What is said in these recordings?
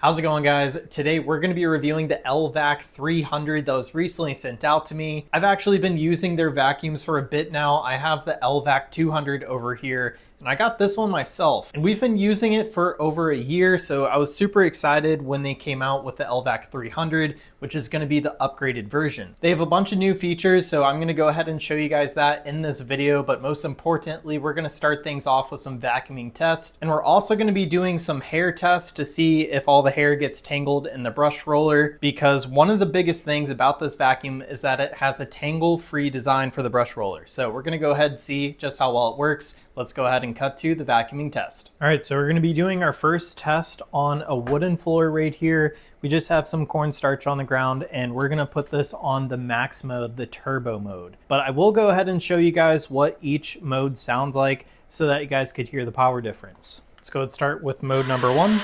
How's it going, guys? Today we're going to be reviewing the Elvac-300 that was recently sent out to me. I've actually been using their vacuums for a bit now. I have the Elvac-200 over here, and I got this one myself. And we've been using it for over a year, so I was super excited when they came out with the Elvac-300, which is going to be the upgraded version. They have a bunch of new features, so I'm going to go ahead and show you guys that in this video, but most importantly, we're going to start things off with some vacuuming tests, and we're also going to be doing some hair tests to see if all the hair gets tangled in the brush roller, because one of the biggest things about this vacuum is that it has a tangle-free design for the brush roller. So we're going to go ahead and see just how well it works. Let's go ahead and cut to the vacuuming test. All right, so we're going to be doing our first test on a wooden floor right here. We just have some cornstarch on the ground, and we're going to put this on the max mode, the turbo mode. But I will go ahead and show you guys what each mode sounds like so that you guys could hear the power difference. Let's go and start with mode number 1.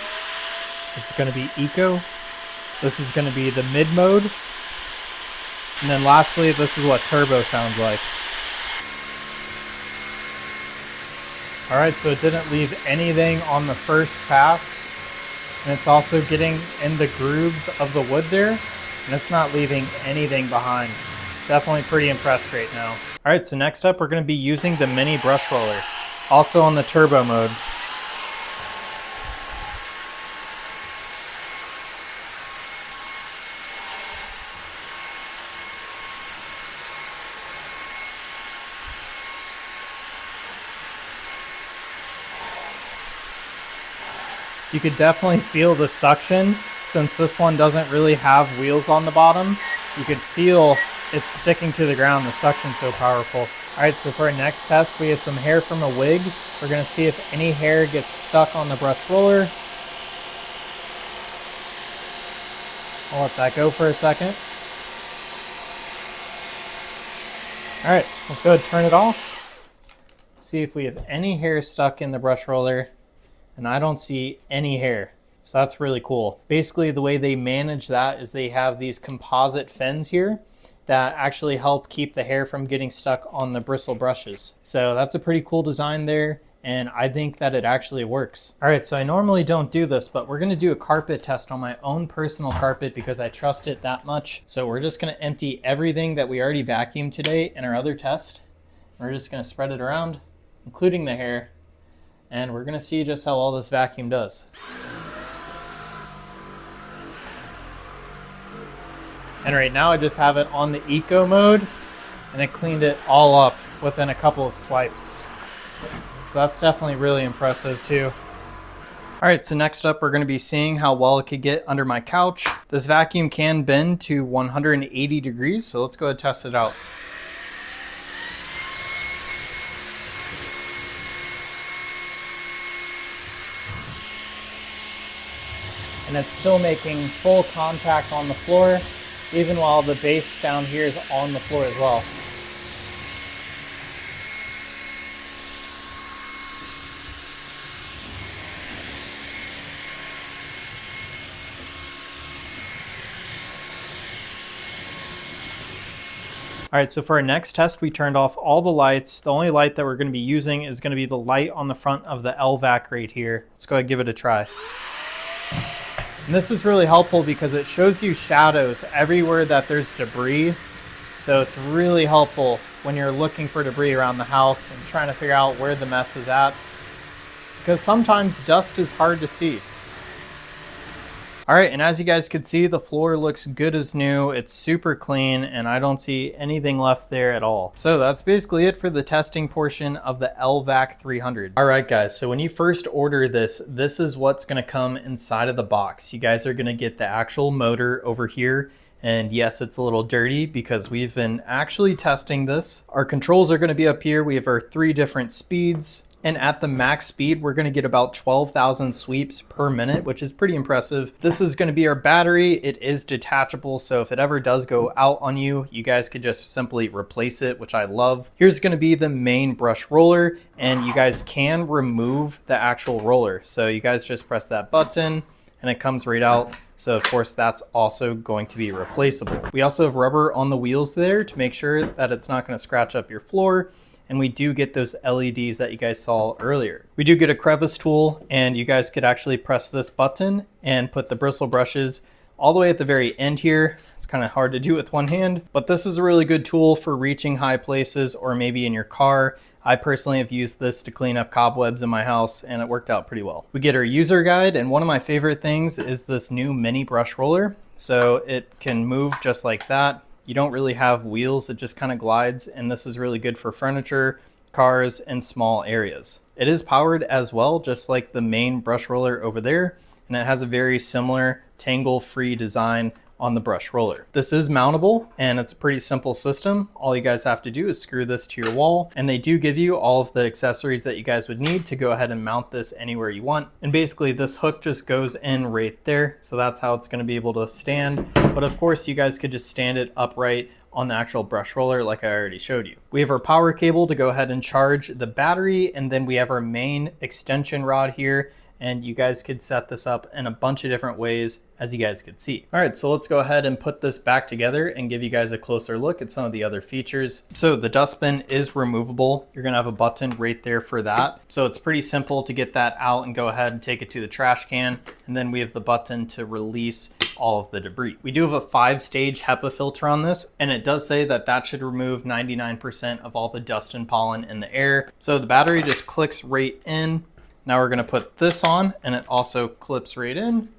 This is going to be eco. This is going to be the mid mode. And then lastly, this is what turbo sounds like. All right, so it didn't leave anything on the first pass. And it's also getting in the grooves of the wood there. And it's not leaving anything behind. Definitely pretty impressed right now. All right, so next up, we're going to be using the mini brush roller. Also on the turbo mode. You could definitely feel the suction since this one doesn't really have wheels on the bottom. You could feel it sticking to the ground. The suction's so powerful. All right, so for our next test, we have some hair from a wig. We're gonna see if any hair gets stuck on the brush roller. I'll let that go for a second. All right, let's go ahead and turn it off. See if we have any hair stuck in the brush roller. And I don't see any hair. So that's really cool. Basically, the way they manage that is they have these composite fins here that actually help keep the hair from getting stuck on the bristle brushes. So that's a pretty cool design there, and I think that it actually works. All right, so I normally don't do this, but we're gonna do a carpet test on my own personal carpet because I trust it that much. So we're just gonna empty everything that we already vacuumed today in our other test. We're just gonna spread it around, including the hair. And we're gonna see just how well this vacuum does. And right now I just have it on the eco mode, and it cleaned it all up within a couple of swipes. So that's definitely really impressive too. All right, so next up we're gonna be seeing how well it could get under my couch. This vacuum can bend to 180 degrees, so let's go ahead and test it out. And it's still making full contact on the floor, even while the base down here is on the floor as well. All right, so for our next test, we turned off all the lights. The only light that we're gonna be using is gonna be the light on the front of the Elvac right here. Let's go ahead and give it a try. And this is really helpful because it shows you shadows everywhere that there's debris. So it's really helpful when you're looking for debris around the house and trying to figure out where the mess is at, because sometimes dust is hard to see. All right, and as you guys can see, the floor looks good as new. It's super clean, and I don't see anything left there at all. So that's basically it for the testing portion of the Elvac-300. All right, guys, so when you first order this, this is what's gonna come inside of the box. You guys are gonna get the actual motor over here. And yes, it's a little dirty because we've been actually testing this. Our controls are gonna be up here. We have our 3 different speeds. And at the max speed, we're gonna get about 12,000 sweeps per minute, which is pretty impressive. This is gonna be our battery. It is detachable, so if it ever does go out on you, you guys could just simply replace it, which I love. Here's gonna be the main brush roller, and you guys can remove the actual roller. So you guys just press that button, and it comes right out. So of course that's also going to be replaceable. We also have rubber on the wheels there to make sure that it's not gonna scratch up your floor. and we do get those LEDs that you guys saw earlier. We do get a crevice tool, and you guys could actually press this button and put the bristle brushes all the way at the very end here. It's kind of hard to do with one hand, but this is a really good tool for reaching high places or maybe in your car. I personally have used this to clean up cobwebs in my house, and it worked out pretty well. We get our user guide, and one of my favorite things is this new mini brush roller. So it can move just like that. You don't really have wheels, it just kind of glides, and this is really good for furniture, cars, and small areas. It is powered as well, just like the main brush roller over there, and it has a very similar tangle-free design on the brush roller. This is mountable, and it's a pretty simple system. All you guys have to do is screw this to your wall, and they do give you all of the accessories that you guys would need to go ahead and mount this anywhere you want. And basically this hook just goes in right there, so that's how it's going to be able to stand. But of course you guys could just stand it upright on the actual brush roller like I already showed you. We have our power cable to go ahead and charge the battery, and then we have our main extension rod here, and you guys could set this up in a bunch of different ways, as you guys could see. All right, so let's go ahead and put this back together and give you guys a closer look at some of the other features. So the dustbin is removable. You're gonna have a button right there for that. So it's pretty simple to get that out and go ahead and take it to the trash can. And then we have the button to release all of the debris. We do have a 5-stage HEPA filter on this, and it does say that that should remove 99% of all the dust and pollen in the air. So the battery just clicks right in. Now we're gonna put this on, and it also clips right in.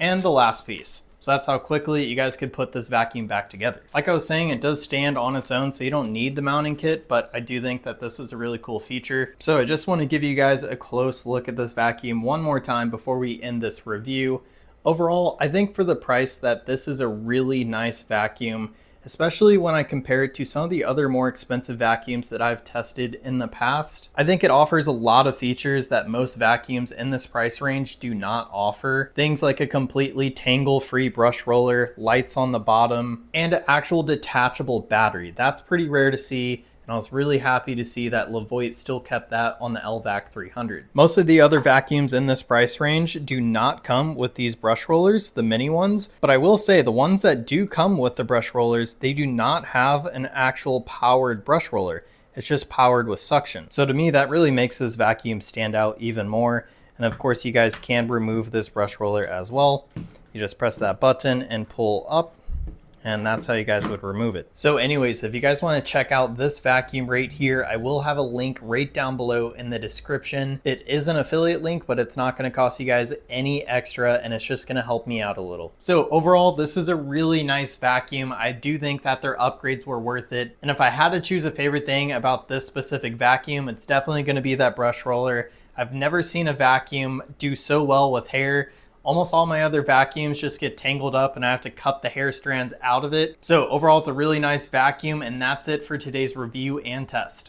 And the last piece. So that's how quickly you guys could put this vacuum back together. Like I was saying, it does stand on its own, so you don't need the mounting kit, but I do think that this is a really cool feature. So I just want to give you guys a close look at this vacuum one more time before we end this review. Overall, I think for the price that this is a really nice vacuum, especially when I compare it to some of the other more expensive vacuums that I've tested in the past. I think it offers a lot of features that most vacuums in this price range do not offer. Things like a completely tangle-free brush roller, lights on the bottom, and an actual detachable battery. That's pretty rare to see. And I was really happy to see that Levoit still kept that on the Elvac-300. Most of the other vacuums in this price range do not come with these brush rollers, the mini ones. But I will say the ones that do come with the brush rollers, they do not have an actual powered brush roller. It's just powered with suction. So to me, that really makes this vacuum stand out even more. And of course, you guys can remove this brush roller as well. You just press that button and pull up, and that's how you guys would remove it. So anyways, if you guys want to check out this vacuum right here, I will have a link right down below in the description. It is an affiliate link, but it's not going to cost you guys any extra, and it's just going to help me out a little. So overall, this is a really nice vacuum. I do think that their upgrades were worth it. And if I had to choose a favorite thing about this specific vacuum, it's definitely going to be that brush roller. I've never seen a vacuum do so well with hair. Almost all my other vacuums just get tangled up and I have to cut the hair strands out of it. So overall, it's a really nice vacuum, and that's it for today's review and test.